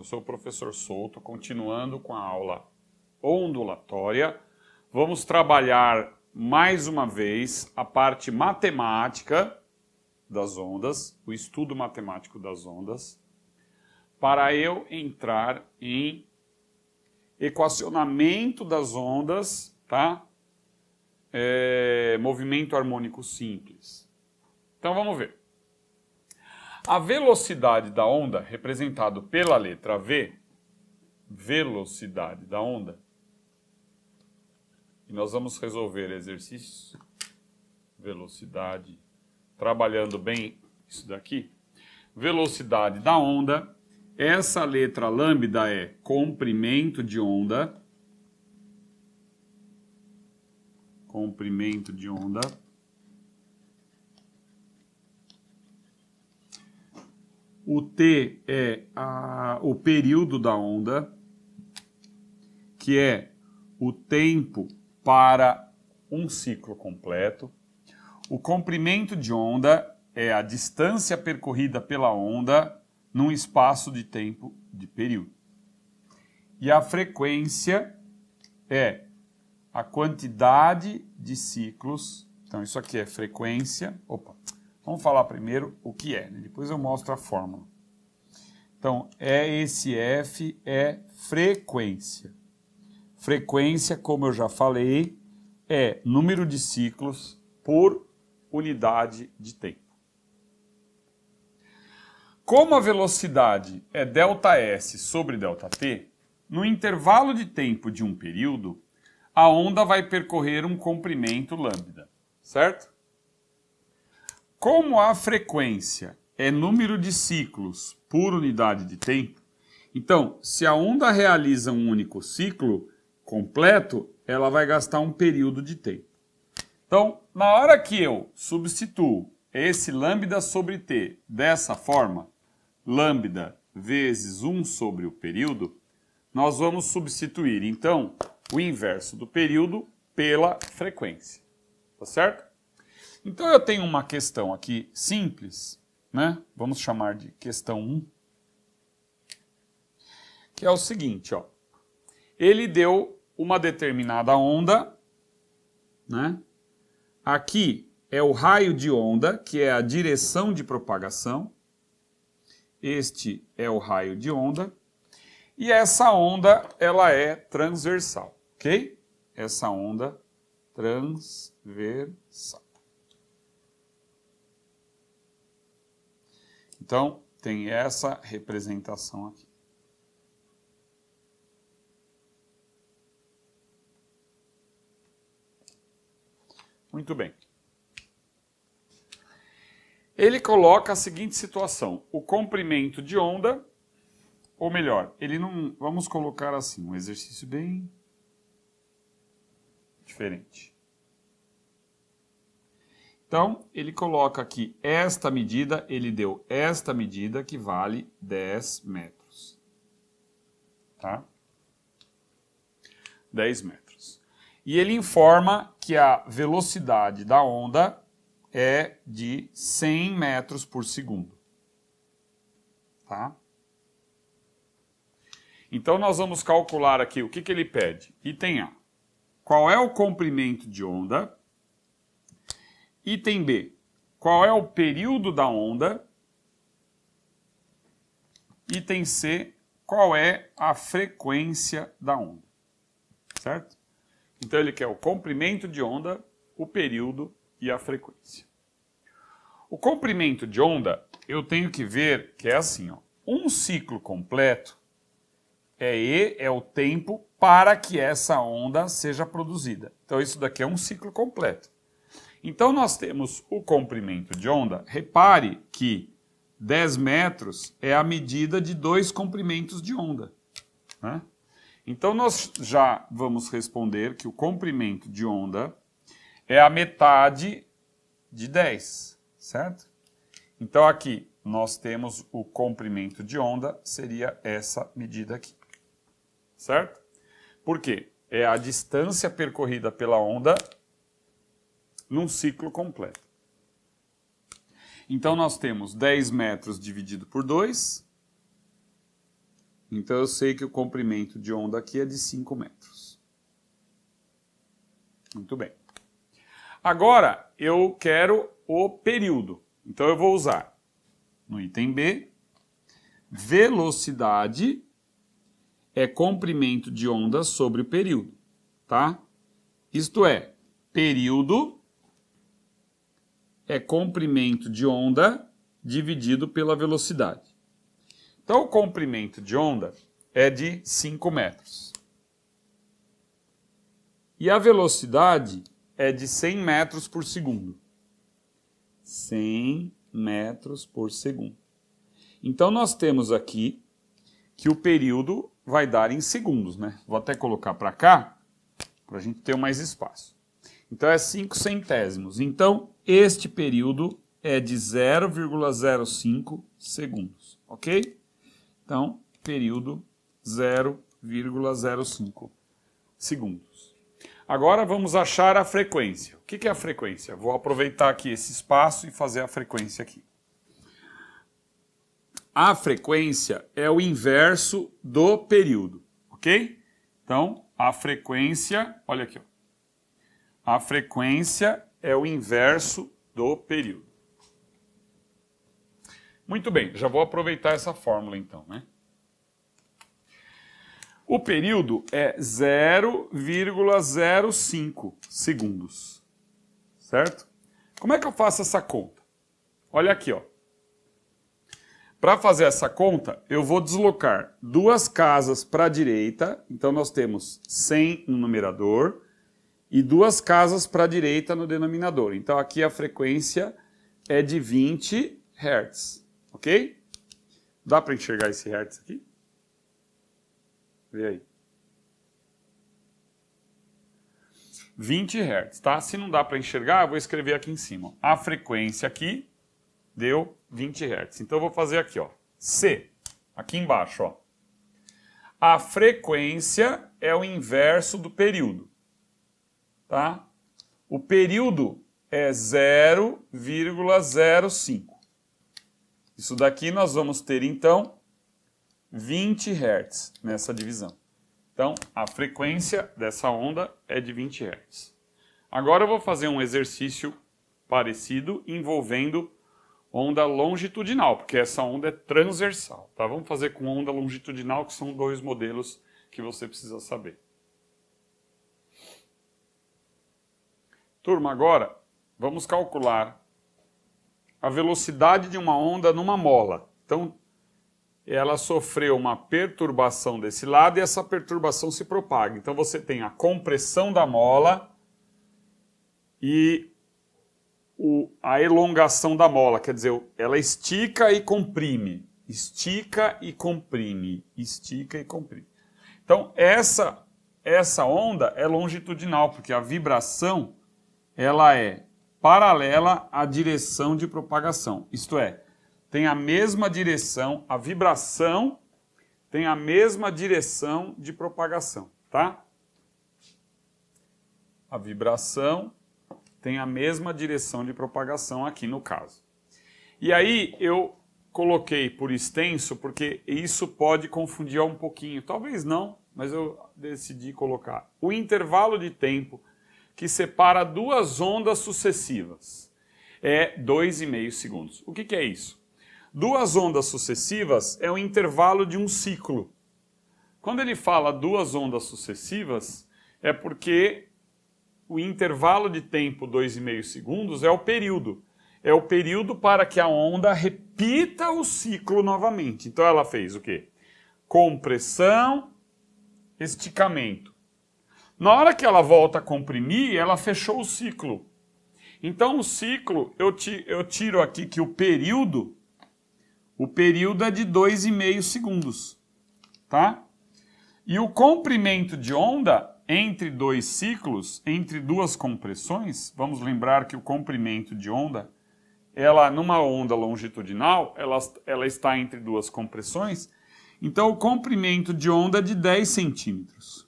sou o professor Souto, continuando com a aula ondulatória. Vamos trabalhar mais uma vez a parte matemática das ondas, o estudo matemático das ondas, para eu entrar em equacionamento das ondas, tá? Movimento harmônico simples. Então vamos ver. A velocidade da onda, representado pela letra V, velocidade da onda, e nós vamos resolver exercícios, velocidade, trabalhando bem isso daqui, velocidade da onda, essa letra lambda é comprimento de onda, comprimento de onda. O T é o período da onda, que é o tempo para um ciclo completo. O comprimento de onda é a distância percorrida pela onda num espaço de tempo de período. E a frequência é a quantidade de ciclos. Então, isso aqui é frequência. Vamos falar primeiro o que é, né? Depois eu mostro a fórmula. Então, esse F é frequência. Frequência, como eu já falei, é número de ciclos por unidade de tempo. Como a velocidade é ΔS sobre ΔT, no intervalo de tempo de um período, a onda vai percorrer um comprimento lambda, certo? Como a frequência é número de ciclos por unidade de tempo, então, se a onda realiza um único ciclo completo, ela vai gastar um período de tempo. Então, na hora que eu substituo esse lambda sobre t dessa forma, lambda vezes 1 sobre o período, nós vamos substituir, então, o inverso do período pela frequência. Tá certo? Então, eu tenho uma questão aqui simples, né? Vamos chamar de questão 1, que é o seguinte, ó. Ele deu uma determinada onda, né? Aqui é o raio de onda, que é a direção de propagação. Este é o raio de onda. E essa onda, ela é transversal, ok? Essa onda transversal. Então, tem essa representação aqui. Muito bem. Ele coloca a seguinte situação. O comprimento de onda, ou melhor, ele não... Vamos colocar assim, um exercício bem diferente. Então, ele coloca aqui esta medida, ele deu esta medida que vale 10 metros. Tá? 10 metros. E ele informa que a velocidade da onda é de 100 metros por segundo. Tá? Então, nós vamos calcular aqui o que ele pede. Item A. Qual é o comprimento de onda? Item B. Qual é o período da onda? Item C. Qual é a frequência da onda? Certo? Então, ele quer o comprimento de onda, o período e a frequência. O comprimento de onda, eu tenho que ver que é assim, ó. Um ciclo completo é o tempo para que essa onda seja produzida. Então, isso daqui é um ciclo completo. Então, nós temos o comprimento de onda. Repare que 10 metros é a medida de 2 comprimentos de onda, né? Então, nós já vamos responder que o comprimento de onda é a metade de 10, certo? Então, aqui nós temos o comprimento de onda, seria essa medida aqui, certo? Por quê? É a distância percorrida pela onda num ciclo completo. Então, nós temos 10 metros dividido por 2, Então eu sei que o comprimento de onda aqui é de 5 metros. Muito bem. Agora eu quero o período. Então eu vou usar no item B, velocidade é comprimento de onda sobre o período, tá? Isto é, período é comprimento de onda dividido pela velocidade. Então, o comprimento de onda é de 5 metros. E a velocidade é de 100 metros por segundo. 100 metros por segundo. Então, nós temos aqui que o período vai dar em segundos, né? Vou até colocar para cá, para a gente ter mais espaço. Então, é 5 centésimos. Então, este período é de 0,05 segundos, ok? Então, período 0,05 segundos. Agora vamos achar a frequência. O que é a frequência? Vou aproveitar aqui esse espaço e fazer a frequência aqui. A frequência é o inverso do período, ok? Então, a frequência, olha aqui, ó. A frequência é o inverso do período. Muito bem, já vou aproveitar essa fórmula então, né? O período é 0,05 segundos, certo? Como é que eu faço essa conta? Olha aqui, ó. Para fazer essa conta, eu vou deslocar duas casas para a direita, então nós temos 100 no numerador e duas casas para a direita no denominador. Então aqui a frequência é de 20 Hz. Ok? Dá para enxergar esse hertz aqui? Vê aí. 20 Hz, tá? Se não dá para enxergar, eu vou escrever aqui em cima. A frequência aqui deu 20 Hz. Então eu vou fazer aqui, ó. C, aqui embaixo, ó. A frequência é o inverso do período, tá? O período é 0,05. Isso daqui nós vamos ter, então, 20 Hz nessa divisão. Então, a frequência dessa onda é de 20 Hz. Agora eu vou fazer um exercício parecido envolvendo onda longitudinal, porque essa onda é transversal, tá? Vamos fazer com onda longitudinal, que são dois modelos que você precisa saber. Turma, agora vamos calcular a velocidade de uma onda numa mola. Então, ela sofreu uma perturbação desse lado e essa perturbação se propaga. Então, você tem a compressão da mola e a elongação da mola. Quer dizer, ela estica e comprime. Estica e comprime. Estica e comprime. Então, essa onda é longitudinal, porque a vibração ela é paralela à direção de propagação. Isto é, tem a mesma direção, a vibração tem a mesma direção de propagação, tá? A vibração tem a mesma direção de propagação aqui no caso. E aí eu coloquei por extenso, porque isso pode confundir um pouquinho. Talvez não, mas eu decidi colocar o intervalo de tempo que separa duas ondas sucessivas. É 2,5 segundos. O que é isso? Duas ondas sucessivas é o intervalo de um ciclo. Quando ele fala duas ondas sucessivas, é porque o intervalo de tempo 2,5 segundos é o período. É o período para que a onda repita o ciclo novamente. Então ela fez o quê? Compressão, esticamento. Na hora que ela volta a comprimir, ela fechou o ciclo. Então o ciclo, eu tiro aqui que o período é de 2,5 segundos, tá? E o comprimento de onda entre dois ciclos, entre duas compressões, vamos lembrar que o comprimento de onda, numa onda longitudinal, ela está entre duas compressões, então o comprimento de onda é de 10 centímetros.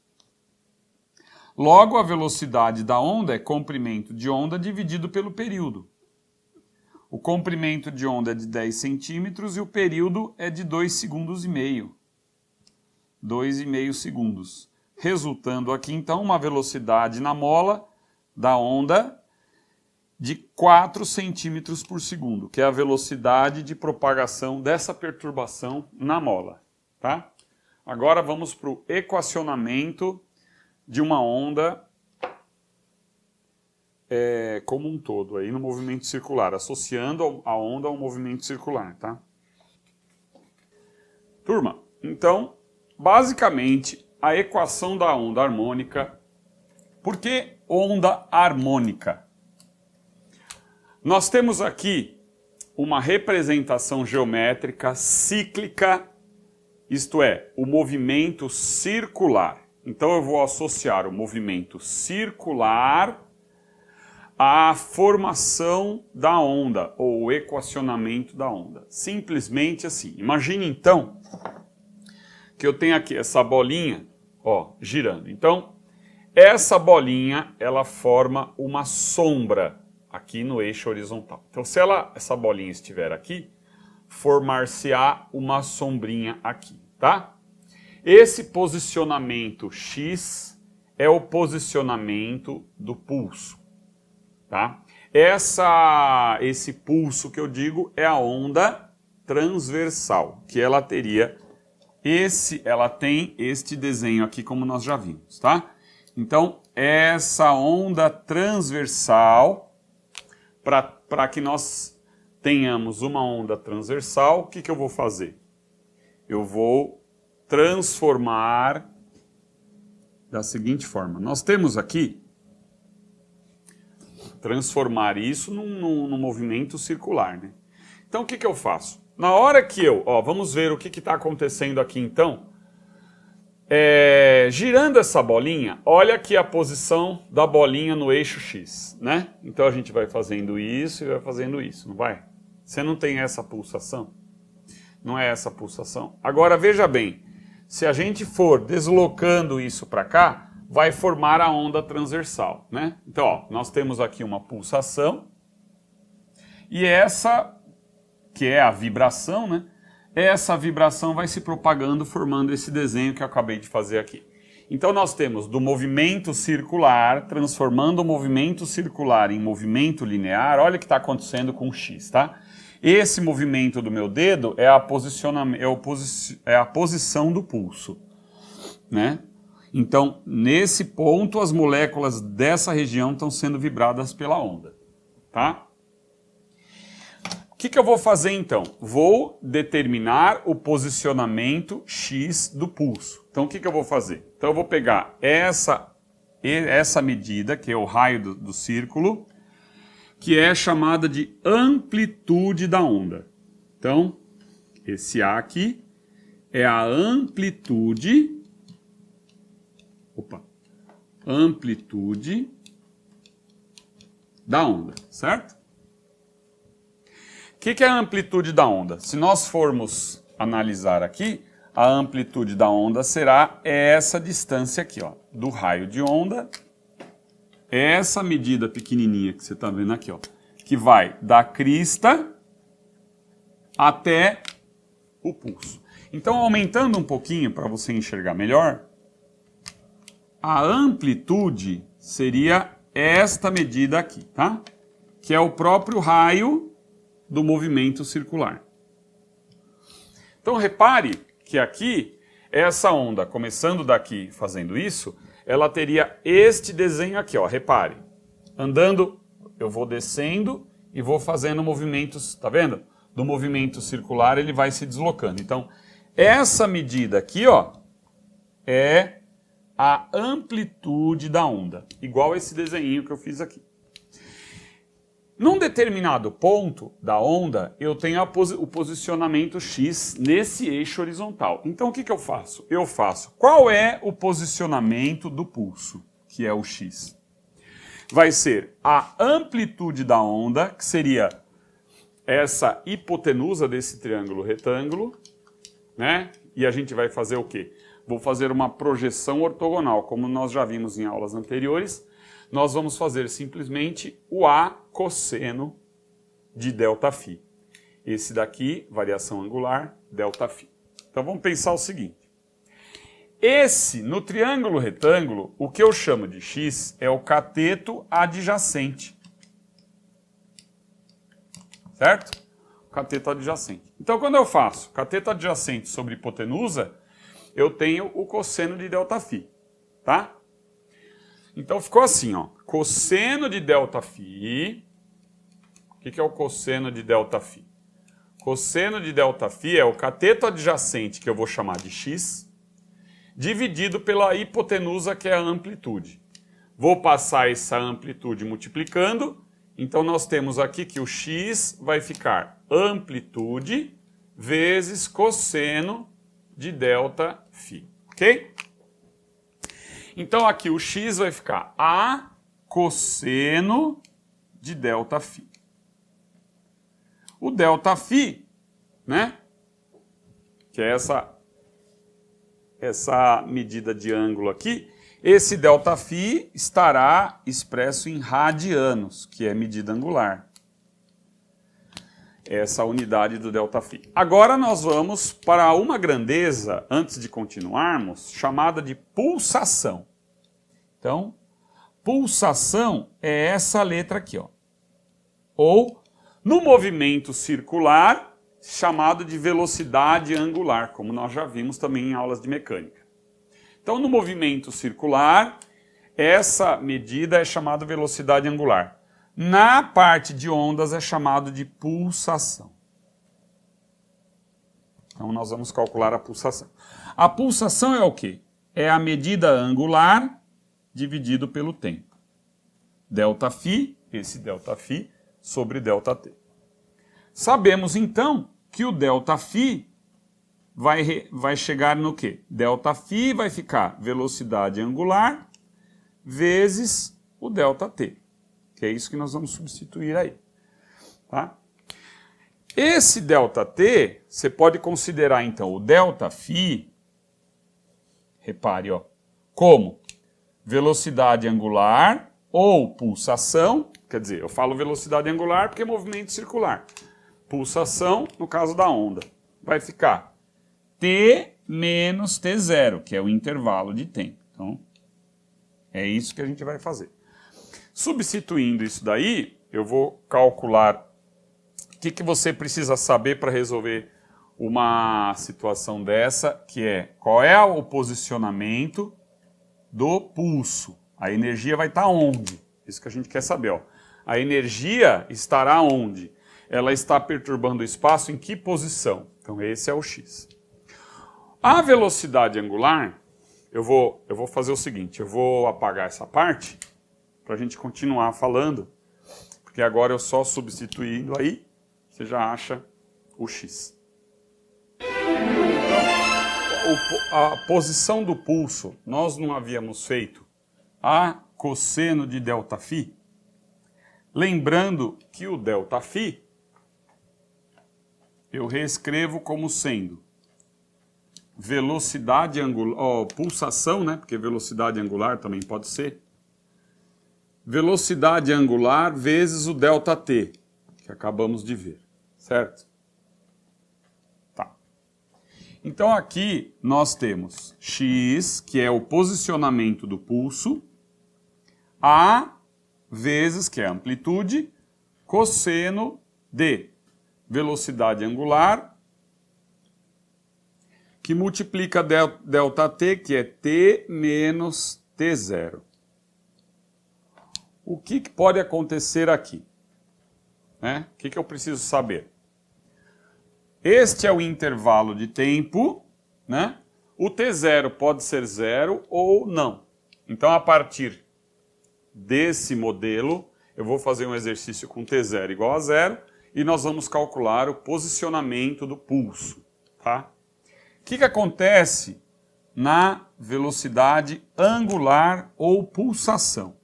Logo, a velocidade da onda é comprimento de onda dividido pelo período. O comprimento de onda é de 10 centímetros e o período é de 2,5 segundos. 2,5 segundos. Resultando aqui, então, uma velocidade na mola da onda de 4 centímetros por segundo, que é a velocidade de propagação dessa perturbação na mola. Tá? Agora vamos para o equacionamento de uma onda como um todo, aí no movimento circular, associando a onda ao movimento circular. Tá? Turma, então, basicamente, a equação da onda harmônica. Por que onda harmônica? Nós temos aqui uma representação geométrica cíclica, isto é, o movimento circular. Então eu vou associar o movimento circular à formação da onda, ou o equacionamento da onda. Simplesmente assim. Imagine então que eu tenho aqui essa bolinha, ó, girando. Então, essa bolinha, ela forma uma sombra aqui no eixo horizontal. Então, se essa bolinha estiver aqui, formar-se-á uma sombrinha aqui, tá? Esse posicionamento X é o posicionamento do pulso, tá? Esse pulso que eu digo é a onda transversal, que ela teria ela tem este desenho aqui, como nós já vimos, tá? Então, essa onda transversal, para que nós tenhamos uma onda transversal, o que eu vou fazer? Eu vou transformar da seguinte forma. Nós temos aqui, transformar isso num movimento circular, né? Então, o que eu faço? Na hora que vamos ver o que está acontecendo aqui então. Girando essa bolinha, olha aqui a posição da bolinha no eixo X, né? Então a gente vai fazendo isso e vai fazendo isso, não vai? Você não tem essa pulsação? Não é essa pulsação? Agora veja bem, se a gente for deslocando isso para cá, vai formar a onda transversal, né? Então, ó, nós temos aqui uma pulsação e essa, que é a vibração, né? Essa vibração vai se propagando, formando esse desenho que eu acabei de fazer aqui. Então nós temos do movimento circular, transformando o movimento circular em movimento linear. Olha o que está acontecendo com o X, tá? Esse movimento do meu dedo é a posição do pulso, né? Então, nesse ponto, as moléculas dessa região estão sendo vibradas pela onda, tá? O que eu vou fazer então? Vou determinar o posicionamento X do pulso. Então o que eu vou fazer? Então eu vou pegar essa medida, que é o raio do círculo, que é chamada de amplitude da onda. Então, esse A aqui é a amplitude da onda, certo? O que é a amplitude da onda? Se nós formos analisar aqui, a amplitude da onda será essa distância aqui, ó, do raio de onda, essa medida pequenininha que você está vendo aqui, ó, que vai da crista até o pulso. Então, aumentando um pouquinho para você enxergar melhor, a amplitude seria esta medida aqui, tá? Que é o próprio raio do movimento circular. Então repare que aqui, essa onda, começando daqui fazendo isso, ela teria este desenho aqui, ó, repare. Andando, eu vou descendo e vou fazendo movimentos, tá vendo? Do movimento circular ele vai se deslocando. Então, essa medida aqui, ó, é a amplitude da onda, igual esse desenho que eu fiz aqui. Num determinado ponto da onda, eu tenho o posicionamento X nesse eixo horizontal. Então, o que eu faço? Eu faço qual é o posicionamento do pulso, que é o X. Vai ser a amplitude da onda, que seria essa hipotenusa desse triângulo retângulo, né? E a gente vai fazer o quê? Vou fazer uma projeção ortogonal, como nós já vimos em aulas anteriores. Nós vamos fazer simplesmente o A cosseno de ΔΦ. Esse daqui, variação angular, ΔΦ. Então vamos pensar o seguinte. No triângulo retângulo, o que eu chamo de x é o cateto adjacente. Certo? O cateto adjacente. Então, quando eu faço cateto adjacente sobre hipotenusa, eu tenho o cosseno de ΔΦ. Tá? Então, ficou assim, ó. Cosseno de ΔΦ. O que é o cosseno de ΔΦ? Cosseno de ΔΦ é o cateto adjacente, que eu vou chamar de x, dividido pela hipotenusa, que é a amplitude. Vou passar essa amplitude multiplicando, então nós temos aqui que o x vai ficar amplitude vezes cosseno de ΔΦ, ok? Então aqui o x vai ficar a cosseno de ΔΦ. O ΔΦ, né, que é essa medida de ângulo aqui, esse ΔΦ estará expresso em radianos, que é medida angular. Essa unidade do ΔΦ. Agora nós vamos para uma grandeza, antes de continuarmos, chamada de pulsação. Então, pulsação é essa letra aqui, ó. Ou, no movimento circular, chamado de velocidade angular, como nós já vimos também em aulas de mecânica. Então, no movimento circular, essa medida é chamada velocidade angular. Na parte de ondas é chamado de pulsação. Então, nós vamos calcular a pulsação. A pulsação é o quê? É a medida angular dividido pelo tempo. ΔΦ, esse ΔΦ, sobre ΔT. Sabemos, então, que o ΔΦ vai chegar no quê? ΔΦ vai ficar velocidade angular vezes o ΔT, que é isso que nós vamos substituir aí. Tá? Esse ΔT, você pode considerar, então, o ΔΦ, repare, ó, como velocidade angular ou pulsação, quer dizer, eu falo velocidade angular porque é movimento circular. Pulsação, no caso da onda, vai ficar T menos T0, que é o intervalo de tempo. Então, é isso que a gente vai fazer. Substituindo isso daí, eu vou calcular o que você precisa saber para resolver uma situação dessa, que é qual é o posicionamento do pulso. A energia vai estar onde? Isso que a gente quer saber. Ó. A energia estará onde? Ela está perturbando o espaço em que posição? Então esse é o x. A velocidade angular, eu vou fazer o seguinte, eu vou apagar essa parte para a gente continuar falando, porque agora eu só substituindo aí, você já acha o x. Então, a posição do pulso, nós não havíamos feito a cosseno de ΔΦ, lembrando que o ΔΦ eu reescrevo como sendo velocidade angular, pulsação, né? Porque velocidade angular também pode ser. Velocidade angular vezes o ΔT, que acabamos de ver, certo? Tá. Então aqui nós temos x, que é o posicionamento do pulso, a vezes, que é a amplitude, cosseno de velocidade angular, que multiplica ΔT, que é T menos T0. O que pode acontecer aqui? Né? O que eu preciso saber? Este é o intervalo de tempo, né? O T0 pode ser 0 ou não. Então, a partir desse modelo, eu vou fazer um exercício com T0 igual a 0 e nós vamos calcular o posicionamento do pulso. Tá? O que acontece na velocidade angular ou pulsação?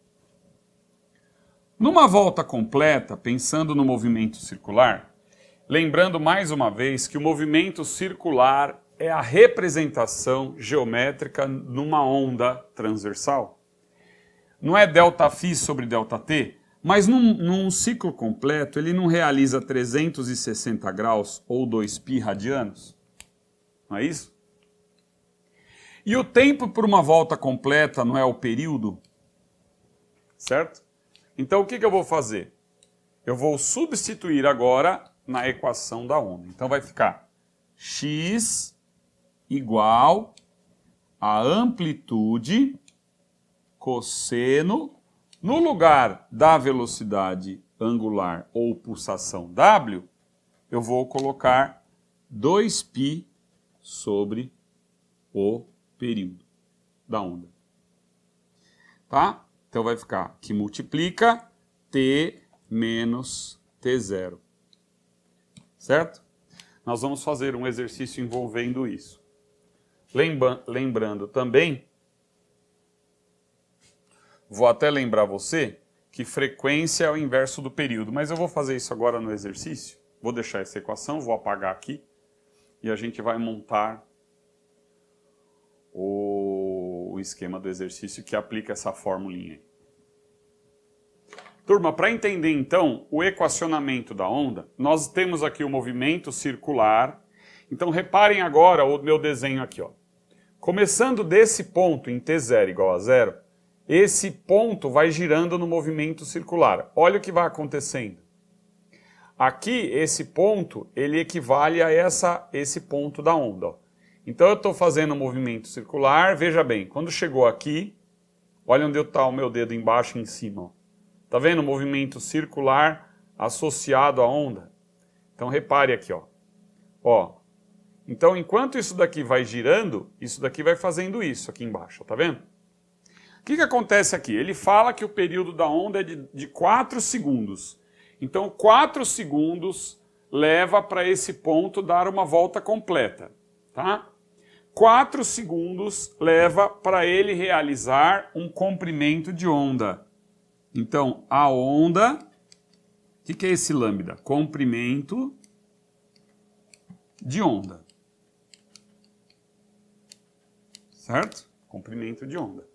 Numa volta completa, pensando no movimento circular, lembrando mais uma vez que o movimento circular é a representação geométrica numa onda transversal. Não é ΔΦ sobre ΔT, mas num ciclo completo ele não realiza 360 graus ou 2π radianos? Não é isso? E o tempo por uma volta completa não é o período? Certo? Então o que eu vou fazer? Eu vou substituir agora na equação da onda. Então vai ficar x igual a amplitude cosseno, no lugar da velocidade angular ou pulsação w, eu vou colocar 2π sobre o período da onda. Tá? Então vai ficar que multiplica t menos t0. Certo? Nós vamos fazer um exercício envolvendo isso. Lembrando também, vou até lembrar você que frequência é o inverso do período, mas eu vou fazer isso agora no exercício. Vou deixar essa equação, vou apagar aqui e a gente vai montar o esquema do exercício que aplica essa formulinha aí. Turma, para entender então o equacionamento da onda, nós temos aqui o movimento circular. Então reparem agora o meu desenho aqui, ó. Começando desse ponto em t0 igual a 0, esse ponto vai girando no movimento circular. Olha o que vai acontecendo. Aqui, esse ponto, ele equivale a esse ponto da onda, ó. Então eu estou fazendo um movimento circular, veja bem, quando chegou aqui, olha onde está o meu dedo embaixo e em cima, ó. Tá vendo o movimento circular associado à onda? Então repare aqui, ó. Ó. Então enquanto isso daqui vai girando, isso daqui vai fazendo isso aqui embaixo, tá vendo? O que acontece aqui? Ele fala que o período da onda é de 4 segundos. Então 4 segundos leva para esse ponto dar uma volta completa, tá? 4 segundos leva para ele realizar um comprimento de onda. Então, a onda, o que é esse lambda? Comprimento de onda. Certo? Comprimento de onda.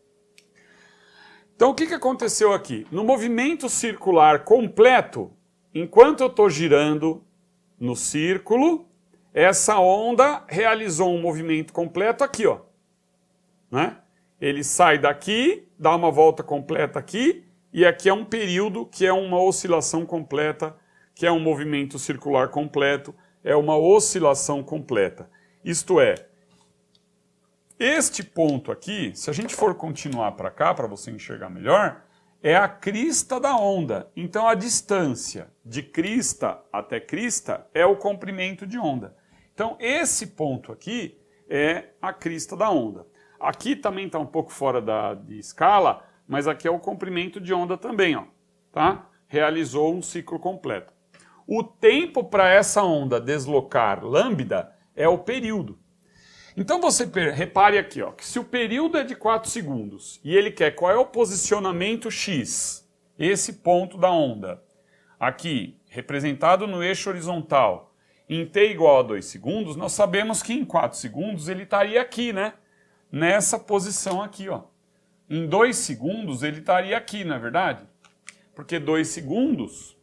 Então, o que aconteceu aqui? No movimento circular completo, enquanto eu estou girando no círculo, essa onda realizou um movimento completo aqui, ó. Né? Ele sai daqui, dá uma volta completa aqui, e aqui é um período que é uma oscilação completa, que é um movimento circular completo, é uma oscilação completa. Isto é, este ponto aqui, se a gente for continuar para cá, para você enxergar melhor, é a crista da onda. Então a distância de crista até crista é o comprimento de onda. Então esse ponto aqui é a crista da onda. Aqui também está um pouco fora de escala, mas aqui é o comprimento de onda também, ó, tá? Realizou um ciclo completo. O tempo para essa onda deslocar lambda é o período. Então você repare aqui, ó, que se o período é de 4 segundos e ele quer qual é o posicionamento x, esse ponto da onda, aqui representado no eixo horizontal, em t igual a 2 segundos, nós sabemos que em 4 segundos ele estaria aqui, né? Nessa posição aqui, ó. Em 2 segundos ele estaria aqui, não é verdade? Porque 2 segundos,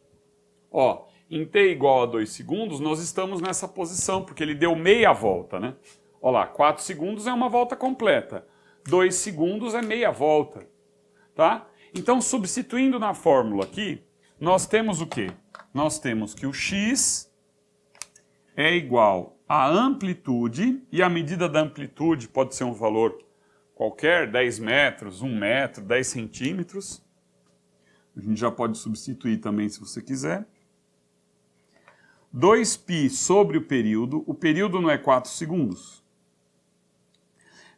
ó, em t igual a 2 segundos, nós estamos nessa posição, porque ele deu meia volta, né? Olha lá, 4 segundos é uma volta completa. 2 segundos é meia volta, tá? Então, substituindo na fórmula aqui, nós temos o quê? Nós temos que o x é igual à amplitude, e a medida da amplitude pode ser um valor qualquer, 10 metros, 1 metro, 10 centímetros. A gente já pode substituir também se você quiser. 2π sobre o período não é 4 segundos,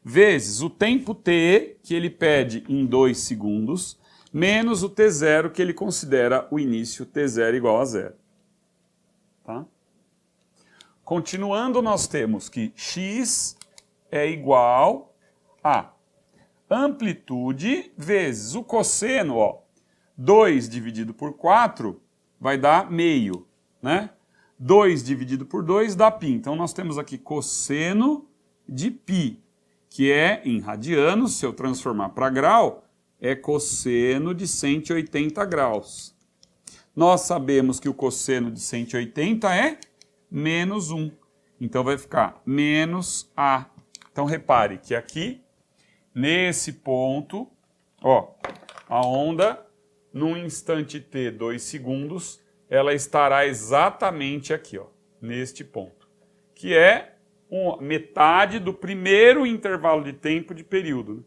vezes o tempo t, que ele pede em 2 segundos, menos o t0, que ele considera o início t0 igual a 0. Tá? Continuando, nós temos que x é igual a amplitude vezes o cosseno, ó, 2 dividido por 4 vai dar meio, né? 2 dividido por 2 dá π. Então nós temos aqui cosseno de π, que é em radianos, se eu transformar para grau, é cosseno de 180 graus. Nós sabemos que o cosseno de 180 é menos 1. Então vai ficar menos A. Então repare que aqui nesse ponto, ó, a onda, num instante t, 2 segundos, ela estará exatamente aqui, ó, neste ponto, que é metade do primeiro intervalo de tempo de período, né?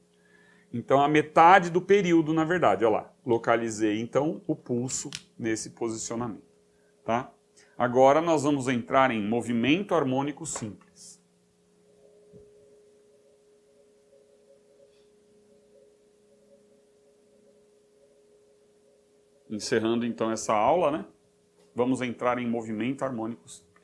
Então, a metade do período, na verdade, olha lá, localizei, então, o pulso nesse posicionamento, tá? Agora, nós vamos entrar em movimento harmônico simples. Encerrando, então, essa aula, né? Vamos entrar em movimento harmônico simples.